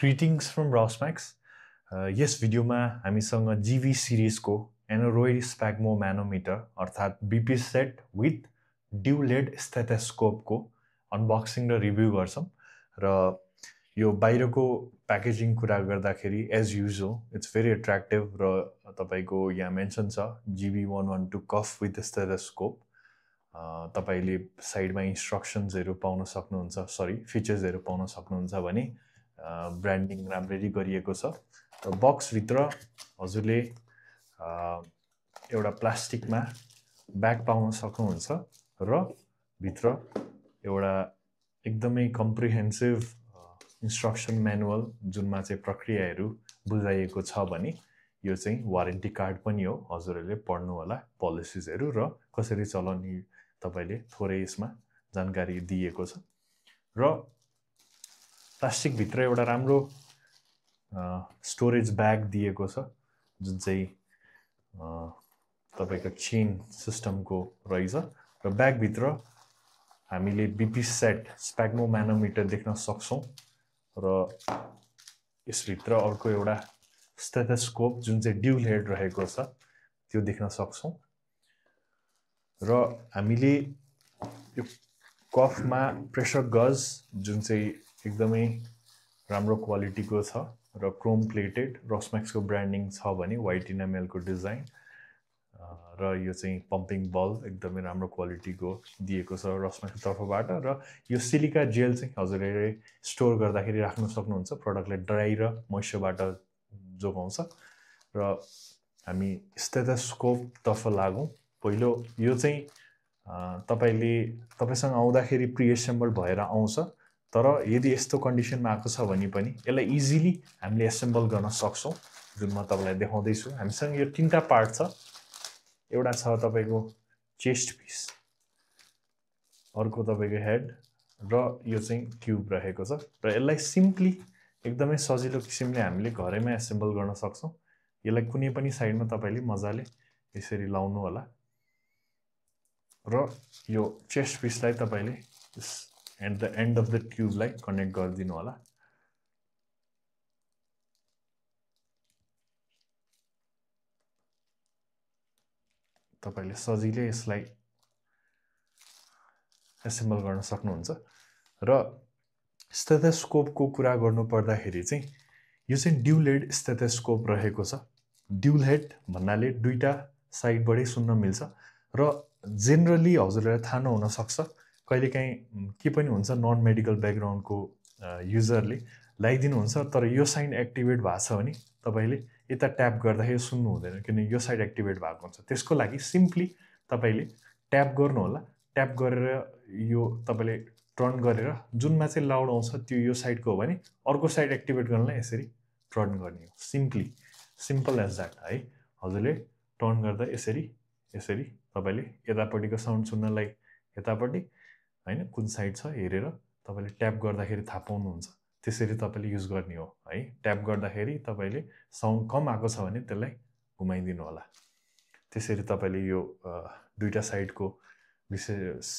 Greetings from Rosmax. यस भिडियोमा हामीसँग जीवी सिरिजको एनोरोइड स्प्याग्मो म्यानोमिटर अर्थात् बीपी सेट विथ ड्युलेड स्टेथोस्कोपको अनबक्सिङ र रिभ्यू गर्छौँ र यो बाहिरको प्याकेजिङ कुरा गर्दाखेरि as usual it's very attractive र तपाईँको यहाँ मेन्सन छ GB112 कफ विथ स्टेथोस्कोप। तपाईँले साइडमा इन्स्ट्रक्सन्सहरू पाउन सक्नुहुन्छ, फिचर्सहरू पाउन सक्नुहुन्छ भने ब्रान्डिङ राम्ररी गरिएको छ र बक्सभित्र हजुरले एउटा प्लास्टिकमा ब्याग पाउन सक्नुहुन्छ र भित्र एउटा एकदमै कम्प्रिहेन्सिभ इन्स्ट्रक्सन म्यानुअल जुनमा चाहिँ प्रक्रियाहरू बुझाइएको छ भने यो चाहिँ वारेन्टी कार्ड पनि हो। हजुरहरूले पढ्नु होला पोलिसिजहरू र कसरी चलाउने तपाईँले थोरै यसमा जानकारी दिएको छ र प्लास्टिकभित्र एउटा राम्रो स्टोरेज ब्याग दिएको छ जुन चाहिँ तपाईँको चेन सिस्टमको रहेछ र ब्यागभित्र हामीले बीपी सेट स्प्याग्मो म्यानोमिटर देख्न सक्छौँ र यसभित्र अर्को एउटा स्टेथोस्कोप जुन चाहिँ ड्युल हेड रहेको छ त्यो देख्न सक्छौँ र हामीले यो कफमा प्रेसर गज जुन चाहिँ एकदमै राम्रो क्वालिटीको छ र क्रोम प्लेटेड रसम्याक्सको ब्रान्डिङ छ भने वाइट इनामेलको डिजाइन र यो चाहिँ पम्पिङ बल्ब एकदमै राम्रो क्वालिटीको दिएको छ रसम्याक्सको तर्फबाट र यो सिलिका जेल चाहिँ हजुरहरूले स्टोर गर्दाखेरि राख्न सक्नुहुन्छ, प्रडक्टलाई ड्राई र मोइस्चरबाट जोगाउँछ। र हामी स्टेथोस्कोपतर्फ लागौँ। पहिलो यो चाहिँ तपाईँसँग आउँदाखेरि प्रिएसेम्बल भएर आउँछ, तर यदि यस्तो कन्डिसनमा आएको छ भने पनि यसलाई इजिली हामीले एसेम्बल गर्न सक्छौँ जुन म तपाईँलाई देखाउँदैछु। हामीसँग यो तीनटा पार्ट छ। एउटा छ तपाईँको चेस्ट पिस, अर्को तपाईँको हेड र यो चाहिँ ट्युब रहेको छ र यसलाई सिम्पली एकदमै सजिलो किसिमले हामीले घरैमा एसेम्बल गर्न सक्छौँ। यसलाई कुनै पनि साइडमा तपाईँले मजाले यसरी लाउनु होला र यो चेस्ट पिसलाई तपाईँले at the end of the ट्युबलाई कनेक्ट गरिदिनु होला। तपाईँले सजिलै यसलाई एसेम्बल गर्न सक्नुहुन्छ र स्टेथोस्कोपको कुरा गर्नु पर्दाखेरि चाहिँ यो चाहिँ ड्युलेड स्टेथोस्कोप रहेको छ। ड्युल हेड भन्नाले दुईटा साइडबाटै सुन्न मिल्छ र जेनरली हजुरलाई थाहा नहुन सक्छ, कहिलेकाहीँ के पनि हुन्छ नन मेडिकल ब्याकग्राउन्डको युजरले लगाइदिनुहुन्छ तर यो साइड एक्टिभेट भएको छ भने तपाईँले यता ट्याप गर्दाखेरि सुन्नु हुँदैन किन यो साइड एक्टिभेट भएको हुन्छ। त्यसको लागि सिम्पली तपाईँले ट्याप गर्नु होला। ट्याप गरेर यो तपाईँले टर्न गरेर जुनमा चाहिँ लाउड आउँछ त्यो यो साइडको हो भने अर्को साइड एक्टिभेट गर्नलाई यसरी टर्न गर्ने हो। सिम्पल एज द्याट है। हजुरले टर्न गर्दा यसरी तपाईँले यतापट्टिको साउन्ड सुन्नलाई यतापट्टि होइन कुन साइड छ हेरेर तपाईँले ट्याप गर्दाखेरि थाहा पाउनुहुन्छ। त्यसरी तपाईँले युज गर्ने हो है। ट्याप गर्दाखेरि तपाईँले साउन्ड कम आएको छ भने त्यसलाई घुमाइदिनु होला। त्यसरी तपाईँले यो दुईटा साइडको विशेष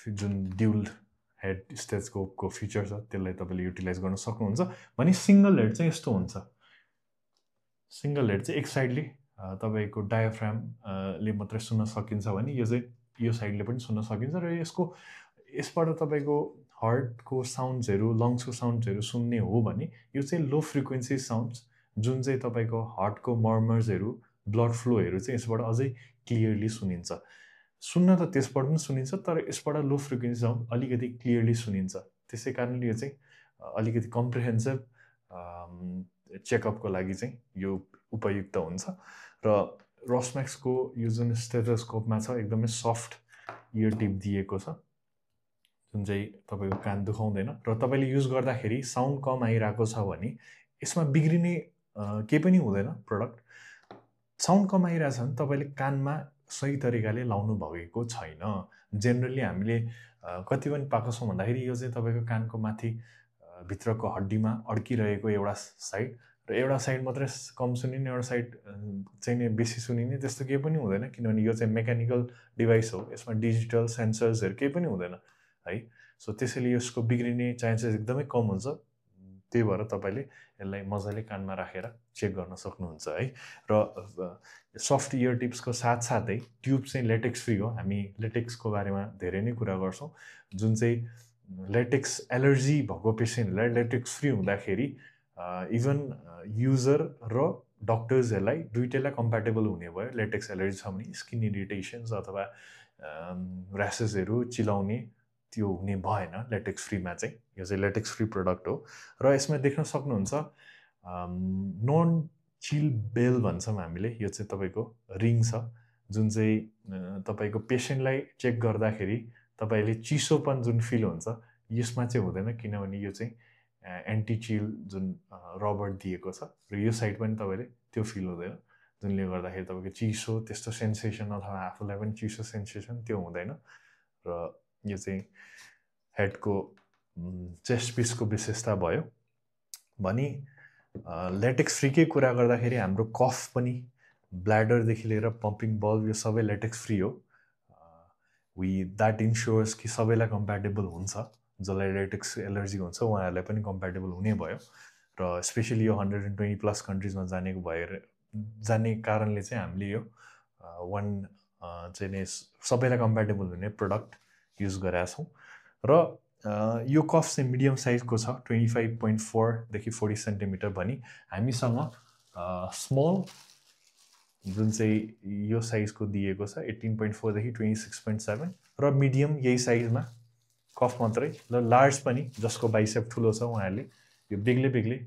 जुन ड्युल हेड स्टेथोस्कोपको फिचर छ त्यसलाई तपाईँले युटिलाइज गर्न सक्नुहुन्छ। भने सिङ्गल हेड चाहिँ यस्तो हुन्छ, सिङ्गल हेड चाहिँ एक साइडले तपाईँको डायाफ्रामले मात्रै सुन्न सकिन्छ भने यो चाहिँ यो साइडले पनि सुन्न सकिन्छ र यसबाट तपाईँको हार्टको साउन्ड्सहरू लङ्सको साउन्ड्सहरू सुन्ने हो भने यो चाहिँ लो फ्रिक्वेन्सी साउन्ड्स जुन चाहिँ तपाईँको हार्टको मर्मर्सहरू ब्लड फ्लोहरू चाहिँ यसबाट अझै क्लियरली सुनिन्छ। सुन्न त त्यसबाट पनि सुनिन्छ तर यसबाट लो फ्रिक्वेन्सी साउन्ड अलिकति क्लियरली सुनिन्छ। त्यसै कारणले यो चाहिँ अलिकति कम्प्रिहेन्सिभ चेकअपको लागि चाहिँ यो उपयुक्त हुन्छ र रसम्याक्सको यो जुन स्टेथोस्कोपमा छ एकदमै सफ्ट इयर टिप दिएको छ जुन चाहिँ तपाईँको कान दुखाउँदैन र तपाईँले युज गर्दाखेरि साउन्ड कम आइरहेको छ भने यसमा बिग्रिने केही पनि हुँदैन। प्रडक्ट साउन्ड कम आइरहेछ भने तपाईँले कानमा सही तरिकाले लाउनु भएको छैन। जेनरली हामीले कति पनि पाएको छौँ भन्दाखेरि यो चाहिँ तपाईँको कानको माथि भित्रको हड्डीमा अड्किरहेको एउटा साइड र एउटा साइड मात्रै कम सुनिने एउटा साइड चाहिँ बेसी सुनिने त्यस्तो केही पनि हुँदैन किनभने यो चाहिँ मेकानिकल डिभाइस हो। यसमा डिजिटल सेन्सर्सहरू केही पनि हुँदैन है। सो त्यसैले यसको बिग्रिने चान्सेस एकदमै कम हुन्छ। त्यही भएर तपाईँले यसलाई मजाले कानमा राखेर चेक गर्न सक्नुहुन्छ है। र सफ्ट इयर टिप्सको साथसाथै ट्युब चाहिँ लेटेक्स फ्री हो। हामी लेटेक्सको बारेमा धेरै नै कुरा गर्छौँ, जुन चाहिँ लेटेक्स एलर्जी भएको पेसेन्टहरूलाई लेटेक्स फ्री हुँदाखेरि इभन युजर र डक्टर्सहरूलाई दुइटैलाई कम्प्याटेबल हुने भयो। लेटेक्स एलर्जी छ भने स्किन इरिटेसन्स अथवा ऱ्यासेसहरू चिलाउने त्यो हुने भएन लेटेक्स फ्रीमा चाहिँ। यो चाहिँ लेटेक्स फ्री प्रडक्ट हो र यसमा देख्न सक्नुहुन्छ नन चिल बेल भन्छौँ हामीले। यो चाहिँ तपाईँको रिङ छ जुन चाहिँ तपाईँको पेसेन्टलाई चेक गर्दाखेरि तपाईँले चिसोपन जुन फिल हुन्छ यसमा चाहिँ हुँदैन, किनभने यो चाहिँ एन्टी चिल जुन रबर दिएको छ र यो साइड पनि तपाईँले त्यो फिल हुँदैन, जुनले गर्दाखेरि तपाईँको चिसो त्यस्तो सेन्सेसन अथवा आफूलाई पनि चिसो सेन्सेसन त्यो हुँदैन। र यो चाहिँ हेडको चेस्ट पिसको विशेषता भयो। भनी लेटेक्स फ्रीकै कुरा गर्दाखेरि हाम्रो कफ पनि, ब्ल्याडरदेखि लिएर पम्पिङ बल्ब यो सबै लेटेक्स फ्री हो। द्याट इन्स्योर्स कि सबैलाई कम्प्याटेबल हुन्छ, जसलाई लेटेक्स एलर्जी हुन्छ उहाँहरूलाई पनि कम्प्याटेबल हुने भयो। र स्पेसली यो 120+ कन्ट्रिजमा जाने कारणले चाहिँ हामीले यो चाहिँ सबैलाई कम्प्याटेबल हुने प्रडक्ट युज गरेका छौँ। र यो कफ चाहिँ मिडियम साइजको छ, 25.4 40 सेन्टिमिटर भनी हामीसँग स्मल जुन चाहिँ यो साइजको दिएको छ 18.4 26.7 र मिडियम यही साइजमा कफ मात्रै, र लार्ज पनि जसको बाइसेप ठुलो छ उहाँहरूले यो बेग्लै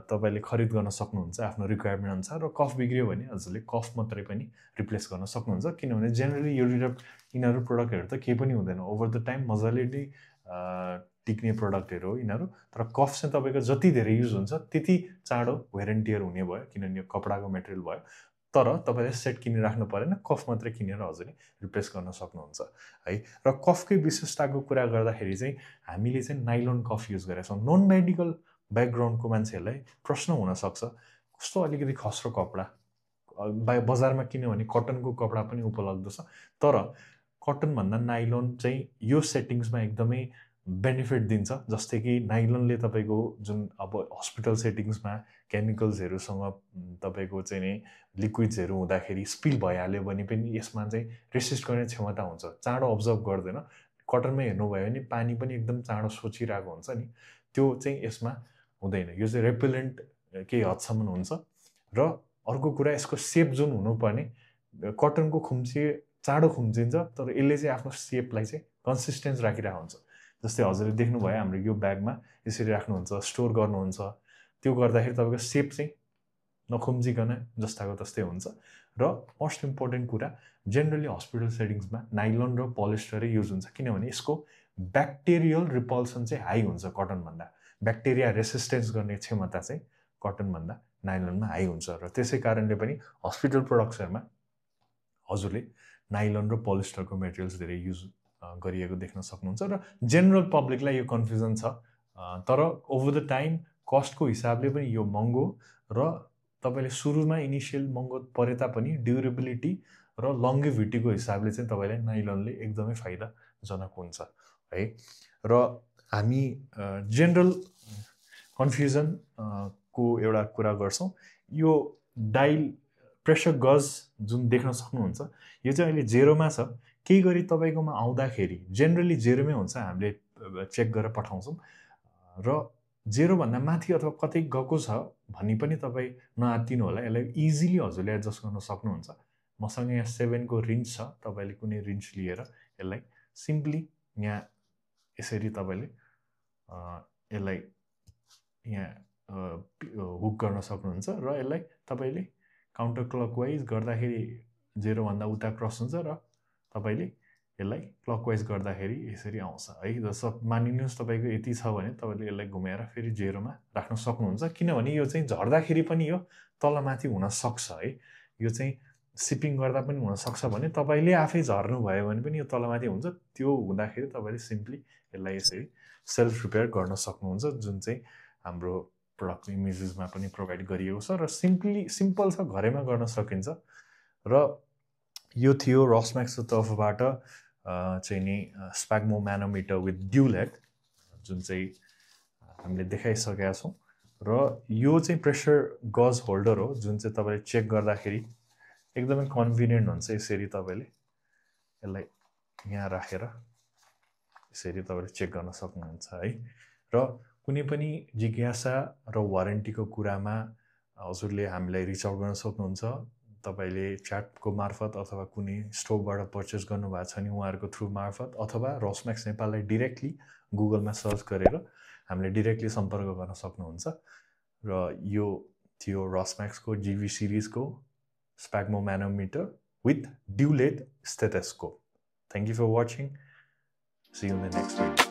तपाईँले खरिद गर्न सक्नुहुन्छ आफ्नो रिक्वायरमेन्ट अनुसार। र कफ बिग्रियो भने हजुरले कफ मात्रै पनि रिप्लेस गर्न सक्नुहुन्छ, किनभने जेनरली यिनीहरू प्रोडक्टहरू त केही पनि हुँदैन, ओभर द टाइम मजाले टिक्ने प्रोडक्टहरू हो यिनीहरू। तर कफ चाहिँ तपाईँको जति धेरै युज हुन्छ त्यति चाँडो वेयर एन्ड टियर हुने भयो, किनभने यो कपडाको मेटेरियल भयो। तर तपाईँले सेट किनिराख्नु परेन, कफ मात्रै किनेर हजुरले रिप्लेस गर्न सक्नुहुन्छ है। र कफकै विशेषताको कुरा गर्दाखेरि चाहिँ हामीले चाहिँ नाइलोन कफ युज गरेका छौँ। नन मेडिकल ब्याकग्राउन्डको मान्छेहरूलाई प्रश्न हुनसक्छ कस्तो अलिकति खस्रो कपडा, बजारमा किन्यो भने कटनको कपडा पनि उपलब्ध छ, तर कटनभन्दा नाइलोन चाहिँ यो सेटिङ्समा एकदमै बेनिफिट दिन्छ। जस्तै कि नाइलोनले तपाईँको जुन अब हस्पिटल सेटिङ्समा केमिकल्सहरूसँग तपाईँको चाहिँ नि लिक्विड्सहरू हुँदाखेरि स्पिल भइहाल्यो भने पनि यसमा चाहिँ रेसिस्ट गर्ने क्षमता हुन्छ, चाँडो अब्जर्भ गर्दैन। कटनमा हेर्नुभयो भने पानी पनि एकदम चाँडो सोचिरहेको हुन्छ नि, त्यो चाहिँ यसमा हुँदैन। यो चाहिँ रेपेलेन्ट केही हदसम्म हुन्छ। र अर्को कुरा यसको सेप जुन हुनुपर्ने, कटनको खुम्चिए चाँडो खुम्चिन्छ, तर यसले चाहिँ आफ्नो सेपलाई चाहिँ कन्सिस्टेन्स राखिरहेको हुन्छ। जस्तै हजुरले देख्नुभयो हाम्रो यो ब्यागमा यसरी राख्नुहुन्छ, स्टोर गर्नुहुन्छ, त्यो गर्दाखेरि तपाईँको सेप चाहिँ नखुम्चिकन जस्ताको तस्तै हुन्छ। र मोस्ट इम्पोर्टेन्ट कुरा, जेनरली हस्पिटल सेटिङ्समा नाइलोन र पोलिस्टरै युज हुन्छ, किनभने यसको ब्याक्टेरियल रिपल्सन चाहिँ हाई हुन्छ कटनभन्दा। ब्याक्टेरिया रेसिस्टेन्स गर्ने क्षमता चाहिँ कटनभन्दा नाइलोनमा हाई हुन्छ। र त्यसै कारणले पनि हस्पिटल प्रडक्ट्सहरूमा हजुरले नाइलोन र पोलिस्टरको मेटेरियल्स धेरै युज गरिएको देख्न सक्नुहुन्छ। र जेनरल पब्लिकलाई यो कन्फ्युजन छ, तर ओभर द टाइम कस्टको हिसाबले पनि यो महँगो, र तपाईँले सुरुमा इनिसियल महँगो परे तापनि ड्युरेबिलिटी र लङ्गेभिटीको हिसाबले चाहिँ तपाईँलाई नाइलोनले एकदमै फाइदाजनक हुन्छ है। र हामी जेनरल कन्फ्युजन को एउटा कुरा गर्छौँ। यो डायल प्रेसर गज जुन देख्न सक्नुहुन्छ यो चाहिँ अहिले 0मा छ। केही गरी तपाईँकोमा आउँदाखेरि जेनरली 0मै हुन्छ, हामीले चेक गरेर पठाउँछौँ। र 0भन्दा माथि अथवा कतै गएको छ भनी पनि तपाईँ नआत्तिनु होला, यसलाई इजिली हजुरले एडजस्ट गर्न सक्नुहुन्छ। मसँग यहाँ 7को रिन्च छ, तपाईँले कुनै रिन्च लिएर यसलाई सिम्पली यहाँ यसरी तपाईँले यसलाई यहाँ हुक गर्न सक्नुहुन्छ, र यसलाई तपाईँले काउन्टर क्लकवाइज गर्दाखेरि 0भन्दा उता क्रस हुन्छ, र तपाईँले यसलाई क्लकवाइज गर्दाखेरि यसरी आउँछ है। जस्तो मानिलिनुहोस् तपाईँको यति छ भने तपाईँले यसलाई घुमाएर फेरि 0मा राख्न सक्नुहुन्छ, किनभने यो चाहिँ झर्दाखेरि पनि यो तलमाथि हुनसक्छ है। यो चाहिँ सिपिङ गर्दा पनि हुनसक्छ भने तपाईँले आफै झर्नुभयो भने पनि यो तलमाथि हुन्छ। त्यो हुँदाखेरि तपाईँले सिम्पली यसलाई यसरी सेल्फ रिपेयर गर्न सक्नुहुन्छ, जुन चाहिँ हाम्रो प्रडक्ट इमेजेसमा पनि प्रोभाइड गरिएको छ, र सिम्पल छ, घरैमा गर्न सकिन्छ। र यो थियो रसम्याक्सको तर्फबाट चाहिँ नि स्प्याग्मो म्यानोमिटर विथ ड्युल हेड, जुन चाहिँ हामीले देखाइसकेका छौँ र यो चाहिँ प्रेसर गज होल्डर हो जुन चाहिँ तपाईँले चेक गर्दाखेरि एकदमै कन्भिनियन्ट हुन्छ यसरी तपाईँले यसलाई यहाँ राखेर यसरी तपाईँले चेक गर्न सक्नुहुन्छ है र कुनै पनि जिज्ञासा र वारेन्टीको कुरामा हजुरले हामीलाई रिच आउट गर्न सक्नुहुन्छ तपाईँले च्याटको मार्फत अथवा कुनै स्टोरबाट पर्चेस गर्नुभएको छ भने उहाँहरूको थ्रु मार्फत अथवा रसम्याक्स नेपाललाई डिरेक्टली गुगलमा सर्च गरेर हामीले डिरेक्टली सम्पर्क गर्न सक्नुहुन्छ र यो थियो रसम्याक्सको GV सिरिजको स्प्याग्मो म्यानोमिटर with dual-lead stethoscope. Thank you for watching. See you in the next video.